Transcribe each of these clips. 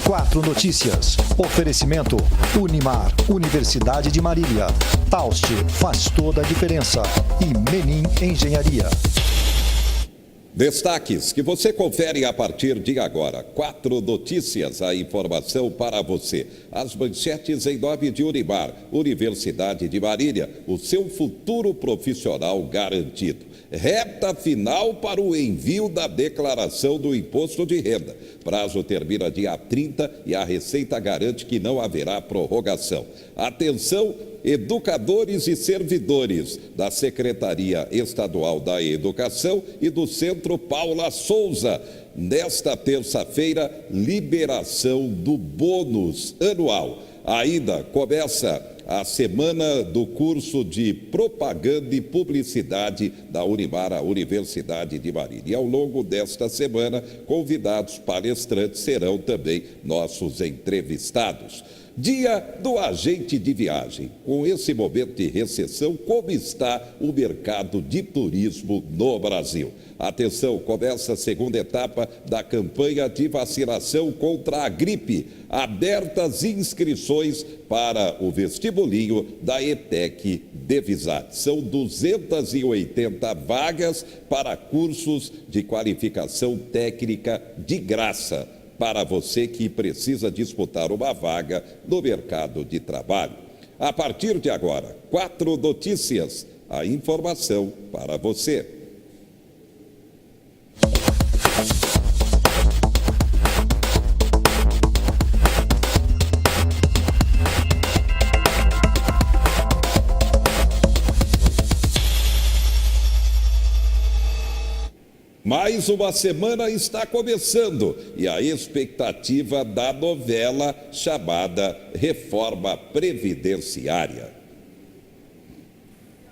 4 Notícias. Oferecimento Unimar, Universidade de Marília. Taust faz toda a diferença. E Menin Engenharia. Destaques que você confere a partir de agora. 4 Notícias, a informação para você. As manchetes em nome de Unimar, Universidade de Marília, o seu futuro profissional garantido. Reta final para o envio da declaração do imposto de renda. Prazo termina dia 30 e a Receita garante que não haverá prorrogação. Atenção, educadores e servidores da Secretaria Estadual da Educação e do Centro Paula Souza. Nesta terça-feira, liberação do bônus anual. Ainda começa a semana do curso de Propaganda e Publicidade da Unimar, a Universidade de Marília. E ao longo desta semana, convidados palestrantes serão também nossos entrevistados. Dia do agente de viagem. Com esse momento de recessão, como está o mercado de turismo no Brasil? Atenção, começa a segunda etapa da campanha de vacinação contra a gripe. Abertas inscrições para o vestibulinho da ETEC Devisat. São 280 vagas para cursos de qualificação técnica de graça, para você que precisa disputar uma vaga no mercado de trabalho. A partir de agora, 4 Notícias, a informação para você. Mais uma semana está começando e a expectativa da novela chamada Reforma Previdenciária.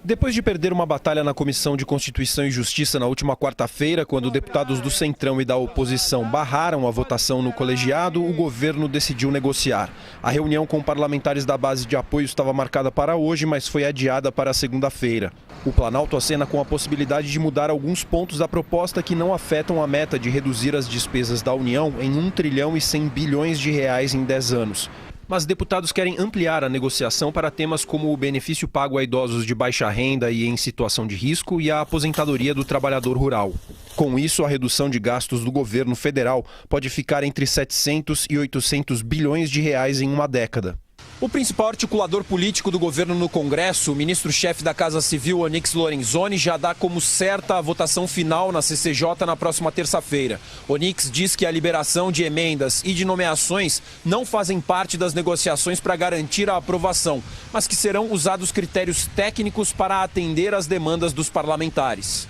Depois de perder uma batalha na Comissão de Constituição e Justiça na última quarta-feira, quando deputados do Centrão e da oposição barraram a votação no colegiado, o governo decidiu negociar. A reunião com parlamentares da base de apoio estava marcada para hoje, mas foi adiada para segunda-feira. O Planalto acena com a possibilidade de mudar alguns pontos da proposta que não afetam a meta de reduzir as despesas da União em 1 trilhão e 100 bilhões de reais em 10 anos. Mas deputados querem ampliar a negociação para temas como o benefício pago a idosos de baixa renda e em situação de risco e a aposentadoria do trabalhador rural. Com isso, a redução de gastos do governo federal pode ficar entre 700 e 800 bilhões de reais em uma década. O principal articulador político do governo no Congresso, o ministro-chefe da Casa Civil, Onyx Lorenzoni, já dá como certa a votação final na CCJ na próxima terça-feira. Onyx diz que a liberação de emendas e de nomeações não fazem parte das negociações para garantir a aprovação, mas que serão usados critérios técnicos para atender às demandas dos parlamentares.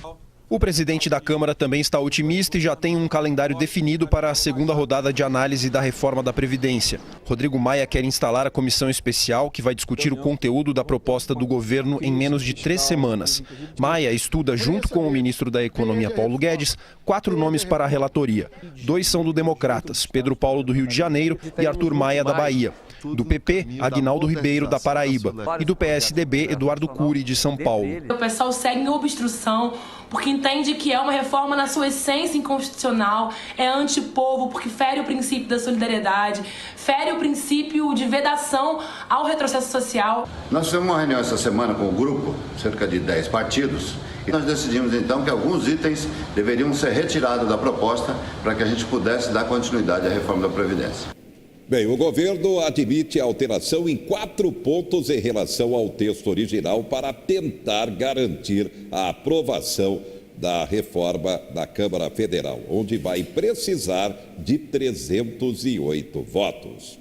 O presidente da Câmara também está otimista e já tem um calendário definido para a segunda rodada de análise da reforma da Previdência. Rodrigo Maia quer instalar a comissão especial que vai discutir o conteúdo da proposta do governo em menos de 3 semanas. Maia estuda, junto com o ministro da Economia, Paulo Guedes, 4 nomes para a relatoria. 2 são do Democratas, Pedro Paulo do Rio de Janeiro e Arthur Maia da Bahia. Do PP, Aguinaldo Ribeiro da Paraíba. E do PSDB, Eduardo Cury de São Paulo. O pessoal segue em obstrução porque entende que é uma reforma na sua essência inconstitucional, é antipovo, porque fere o princípio da solidariedade, fere o princípio de vedação ao retrocesso social. Nós fizemos uma reunião essa semana com o grupo, cerca de 10 partidos, e nós decidimos então que alguns itens deveriam ser retirados da proposta para que a gente pudesse dar continuidade à reforma da Previdência. Bem, o governo admite a alteração em 4 pontos em relação ao texto original para tentar garantir a aprovação da reforma da Câmara Federal, onde vai precisar de 308 votos.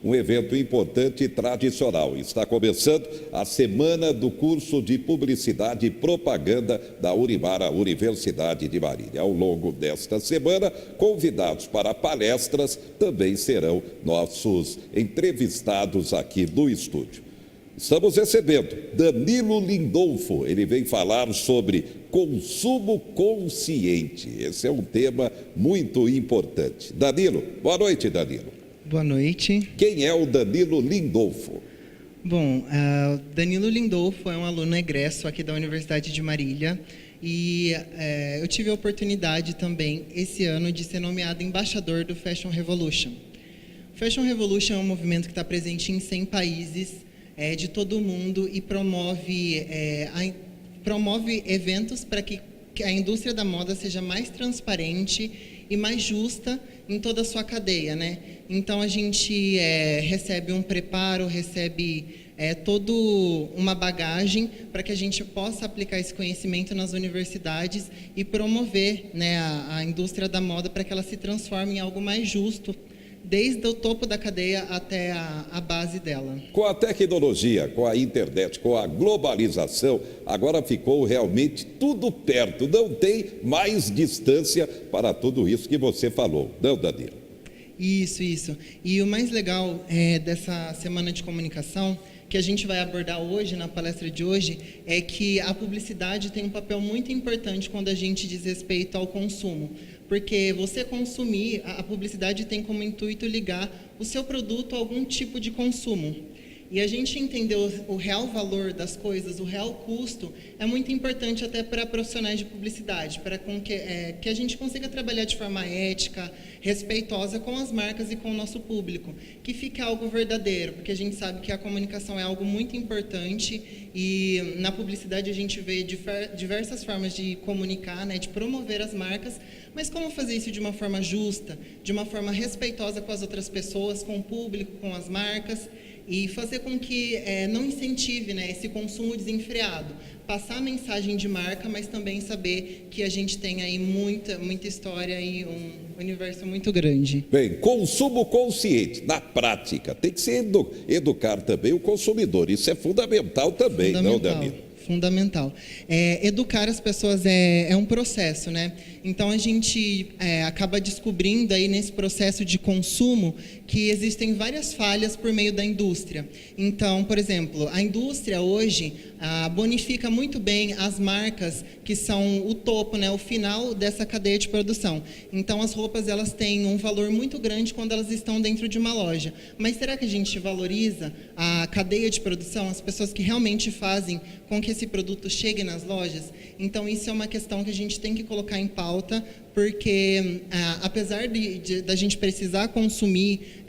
Um evento importante e tradicional. Está começando a semana do curso de Publicidade e Propaganda da Unimar, a Universidade de Marília. Ao longo desta semana, convidados para palestras também serão nossos entrevistados aqui no estúdio. Estamos recebendo Danilo Lindolfo. Ele vem falar sobre consumo consciente. Esse é um tema muito importante. Danilo, boa noite, Danilo. Boa noite. Quem é o Danilo Lindolfo? Bom, Danilo Lindolfo é um aluno egresso aqui da Universidade de Marília e eu tive a oportunidade também esse ano de ser nomeado embaixador do Fashion Revolution. Fashion Revolution é um movimento que está presente em 100 países de todo o mundo e promove eventos para que a indústria da moda seja mais transparente e mais justa em toda a sua cadeia, né? Então a gente recebe um preparo, recebe toda uma bagagem para que a gente possa aplicar esse conhecimento nas universidades e promover, né, a indústria da moda para que ela se transforme em algo mais justo, desde o topo da cadeia até a base dela. Com a tecnologia, com a internet, com a globalização, agora ficou realmente tudo perto. Não tem mais distância para tudo isso que você falou, não, Danilo? Isso. E o mais legal dessa semana de comunicação, que a gente vai abordar hoje, na palestra de hoje, é que a publicidade tem um papel muito importante quando a gente diz respeito ao consumo. Porque você consumir, a publicidade tem como intuito ligar o seu produto a algum tipo de consumo. E a gente entender o real valor das coisas, o real custo, é muito importante até para profissionais de publicidade, para que a gente consiga trabalhar de forma ética, respeitosa com as marcas e com o nosso público, que fique algo verdadeiro, porque a gente sabe que a comunicação é algo muito importante e na publicidade a gente vê diversas formas de comunicar, né, de promover as marcas, mas como fazer isso de uma forma justa, de uma forma respeitosa com as outras pessoas, com o público, com as marcas, e fazer com que não incentive, né, esse consumo desenfreado. Passar a mensagem de marca, mas também saber que a gente tem aí muita história e um universo muito grande. Bem, consumo consciente, na prática, tem que se educar também o consumidor. Isso é fundamental também, não, Danilo? Fundamental. Educar as pessoas é um processo, né? Então a gente acaba descobrindo aí nesse processo de consumo que existem várias falhas por meio da indústria. Então, por exemplo, a indústria hoje bonifica muito bem as marcas que são o topo, né, o final dessa cadeia de produção. Então as roupas elas têm um valor muito grande quando elas estão dentro de uma loja. Mas será que a gente valoriza a cadeia de produção, as pessoas que realmente fazem com que esse produto chegue nas lojas? Então isso é uma questão que a gente tem que colocar em pauta, porque apesar da gente precisar consumir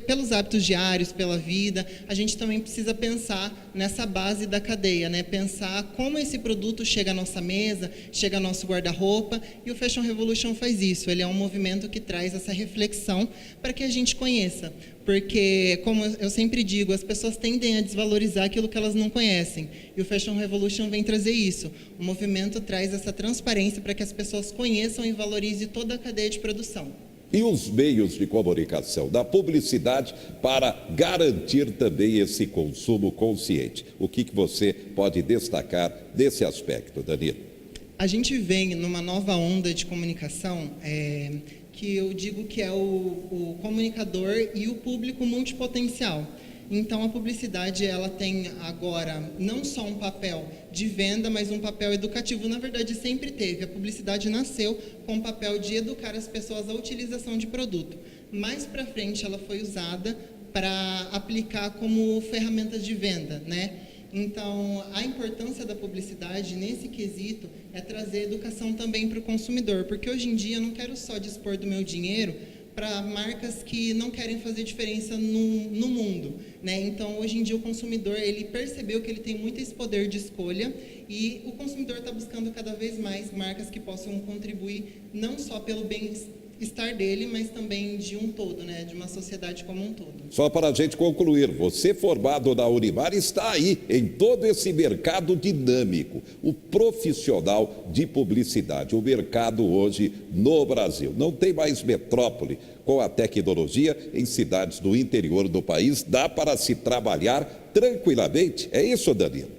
pelos hábitos diários, pela vida, a gente também precisa pensar nessa base da cadeia, né? Pensar como esse produto chega à nossa mesa, chega ao nosso guarda-roupa, e o Fashion Revolution faz isso. Ele é um movimento que traz essa reflexão para que a gente conheça, porque, como eu sempre digo, as pessoas tendem a desvalorizar aquilo que elas não conhecem, e o Fashion Revolution vem trazer isso. O movimento traz essa transparência para que as pessoas conheçam e valorizem toda a cadeia de produção. E os meios de comunicação, da publicidade, para garantir também esse consumo consciente. O que você pode destacar desse aspecto, Danilo? A gente vem numa nova onda de comunicação que eu digo que é o comunicador e o público multipotencial. Então a publicidade ela tem agora não só um papel de venda, mas um papel educativo. Na verdade sempre teve. A publicidade nasceu com o papel de educar as pessoas à utilização de produto. Mais para frente ela foi usada para aplicar como ferramenta de venda, né? Então a importância da publicidade nesse quesito é trazer educação também para o consumidor, porque hoje em dia eu não quero só dispor do meu dinheiro para marcas que não querem fazer diferença no mundo, né? Então, hoje em dia, o consumidor, ele percebeu que ele tem muito esse poder de escolha e o consumidor está buscando cada vez mais marcas que possam contribuir não só pelo bem-estar dele, mas também de um todo, né? De uma sociedade como um todo. Só para a gente concluir, você formado na Unimar está aí em todo esse mercado dinâmico, o profissional de publicidade, o mercado hoje no Brasil. Não tem mais metrópole. Com a tecnologia, em cidades do interior do país, dá para se trabalhar tranquilamente. É isso, Danilo?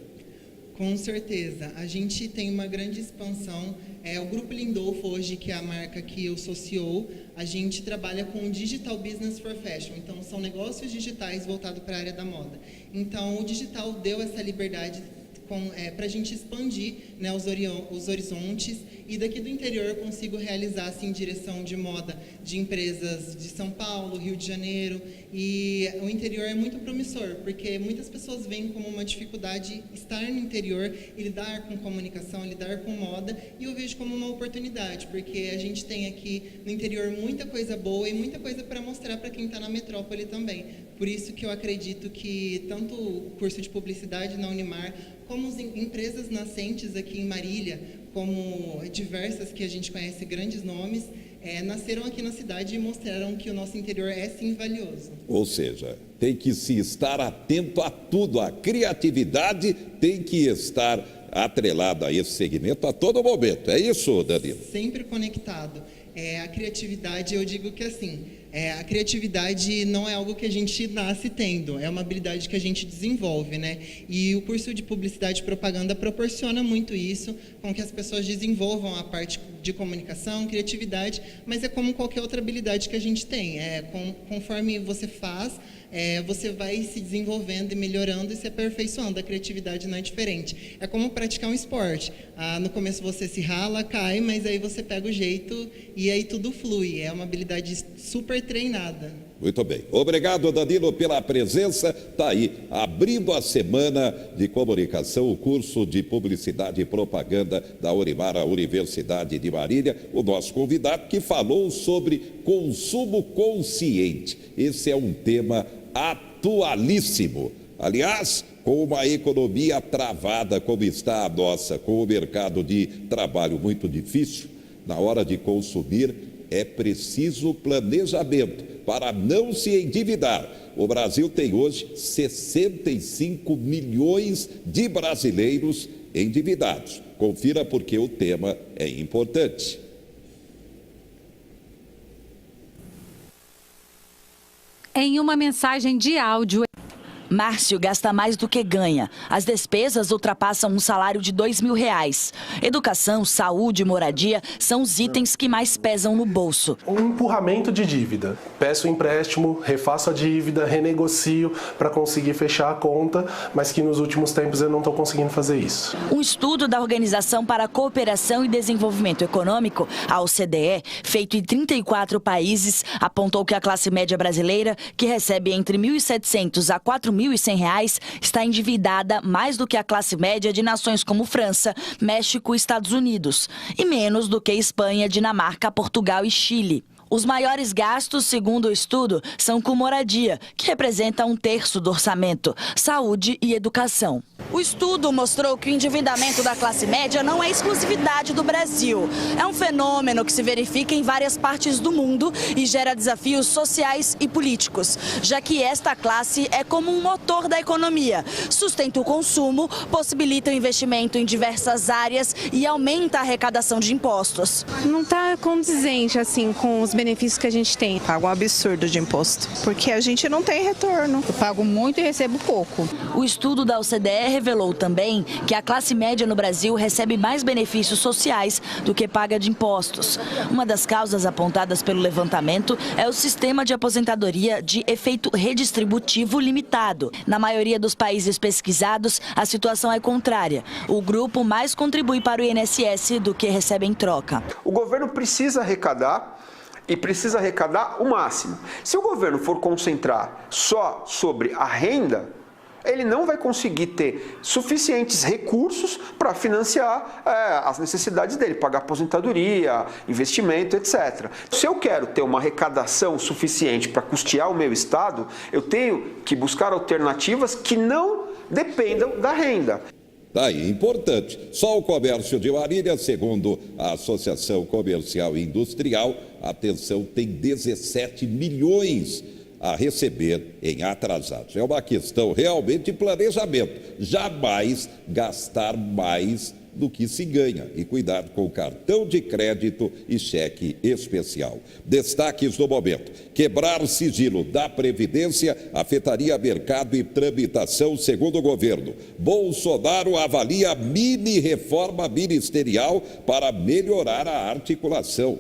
Com certeza. A gente tem uma grande expansão. O Grupo Lindolfo hoje, que é a marca que eu sou CEO, a gente trabalha com Digital Business for Fashion. Então, são negócios digitais voltados para a área da moda. Então, o digital deu essa liberdade para a gente expandir, né, os horizontes, e daqui do interior eu consigo realizar assim, direção de moda de empresas de São Paulo, Rio de Janeiro, e o interior é muito promissor, porque muitas pessoas veem como uma dificuldade estar no interior e lidar com comunicação, lidar com moda, e eu vejo como uma oportunidade, porque a gente tem aqui no interior muita coisa boa e muita coisa para mostrar para quem está na metrópole também. Por isso que eu acredito que tanto o curso de publicidade na Unimar, como as empresas nascentes aqui em Marília, como diversas que a gente conhece, grandes nomes, nasceram aqui na cidade e mostraram que o nosso interior é sim valioso. Ou seja, tem que se estar atento a tudo, a criatividade tem que estar atrelada a esse segmento a todo momento. É isso, Danilo? Sempre conectado. A criatividade, eu digo que assim, a criatividade não é algo que a gente nasce tendo, é uma habilidade que a gente desenvolve, né? E o curso de publicidade e propaganda proporciona muito isso, com que as pessoas desenvolvam a parte de comunicação, criatividade, mas é como qualquer outra habilidade que a gente tem. Conforme você faz, você vai se desenvolvendo e melhorando e se aperfeiçoando. A criatividade não é diferente. É como praticar um esporte. No começo você se rala, cai, mas aí você pega o jeito e aí tudo flui. É uma habilidade super treinada. Muito bem. Obrigado, Danilo, pela presença. Está aí, abrindo a semana de comunicação, o curso de publicidade e propaganda da Unimar, a Universidade de Marília. O nosso convidado que falou sobre consumo consciente. Esse é um tema atualíssimo. Aliás, com uma economia travada como está a nossa, com o mercado de trabalho muito difícil, na hora de consumir é preciso planejamento para não se endividar. O Brasil tem hoje 65 milhões de brasileiros endividados. Confira porque o tema é importante. Em uma mensagem de áudio, Márcio gasta mais do que ganha. As despesas ultrapassam um salário de R$2.000. Educação, saúde e moradia são os itens que mais pesam no bolso. Um empurramento de dívida. Peço empréstimo, refaço a dívida, renegocio para conseguir fechar a conta, mas que nos últimos tempos eu não estou conseguindo fazer isso. Um estudo da Organização para a Cooperação e Desenvolvimento Econômico, a OCDE, feito em 34 países, apontou que a classe média brasileira, que recebe entre R$1.700 a R$4.100, está endividada mais do que a classe média de nações como França, México e Estados Unidos, e menos do que Espanha, Dinamarca, Portugal e Chile. Os maiores gastos, segundo o estudo, são com moradia, que representa 1/3 do orçamento, saúde e educação. O estudo mostrou que o endividamento da classe média não é exclusividade do Brasil. É um fenômeno que se verifica em várias partes do mundo e gera desafios sociais e políticos, já que esta classe é como um motor da economia, sustenta o consumo, possibilita o investimento em diversas áreas e aumenta a arrecadação de impostos. Não está condizente assim com os benefícios que a gente tem. Pago um absurdo de imposto, porque a gente não tem retorno. Eu pago muito e recebo pouco. O estudo da OCDE revelou também que a classe média no Brasil recebe mais benefícios sociais do que paga de impostos. Uma das causas apontadas pelo levantamento é o sistema de aposentadoria de efeito redistributivo limitado. Na maioria dos países pesquisados, a situação é contrária. O grupo mais contribui para o INSS do que recebe em troca. O governo precisa arrecadar e precisa arrecadar o máximo. Se o governo for concentrar só sobre a renda, ele não vai conseguir ter suficientes recursos para financiar as necessidades dele, pagar aposentadoria, investimento, etc. Se eu quero ter uma arrecadação suficiente para custear o meu Estado, eu tenho que buscar alternativas que não dependam da renda. Daí, importante, só o comércio de Marília, segundo a Associação Comercial e Industrial, atenção, tem 17 milhões a receber em atrasados. É uma questão realmente de planejamento, jamais gastar mais do que se ganha e cuidado com o cartão de crédito e cheque especial. Destaques do momento: quebrar sigilo da Previdência afetaria mercado e tramitação, segundo o governo. Bolsonaro avalia mini reforma ministerial para melhorar a articulação.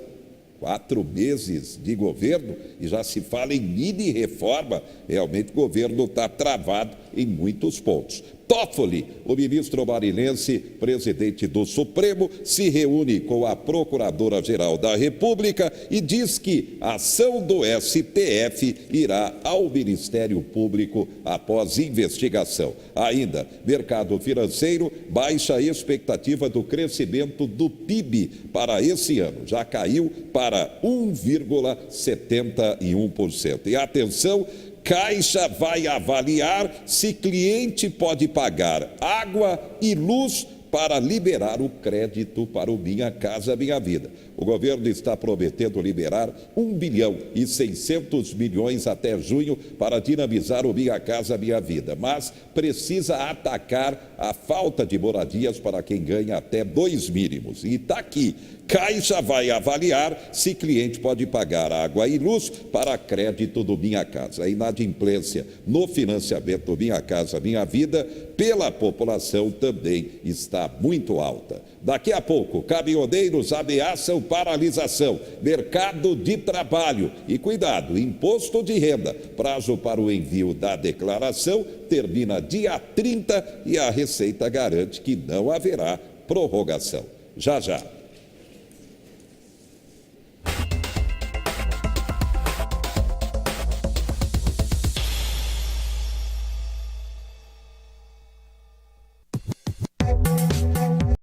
4 meses de governo e já se fala em mini reforma. Realmente o governo está travado em muitos pontos. Toffoli, o ministro marinense, presidente do Supremo, se reúne com a Procuradora-Geral da República e diz que a ação do STF irá ao Ministério Público após investigação. Ainda, mercado financeiro baixa a expectativa do crescimento do PIB para esse ano. Já caiu para 1,71%. E atenção, Caixa vai avaliar se cliente pode pagar água e luz para liberar o crédito para o Minha Casa Minha Vida. O governo está prometendo liberar 1,6 bilhão até junho para dinamizar o Minha Casa Minha Vida, mas precisa atacar a falta de moradias para quem ganha até 2 mínimos. E está aqui. Caixa vai avaliar se cliente pode pagar água e luz para crédito do Minha Casa. A inadimplência no financiamento do Minha Casa Minha Vida pela população também está muito alta. Daqui a pouco, caminhoneiros ameaçam paralisação, mercado de trabalho e cuidado, imposto de renda. Prazo para o envio da declaração termina dia 30 e a Receita garante que não haverá prorrogação. Já, já.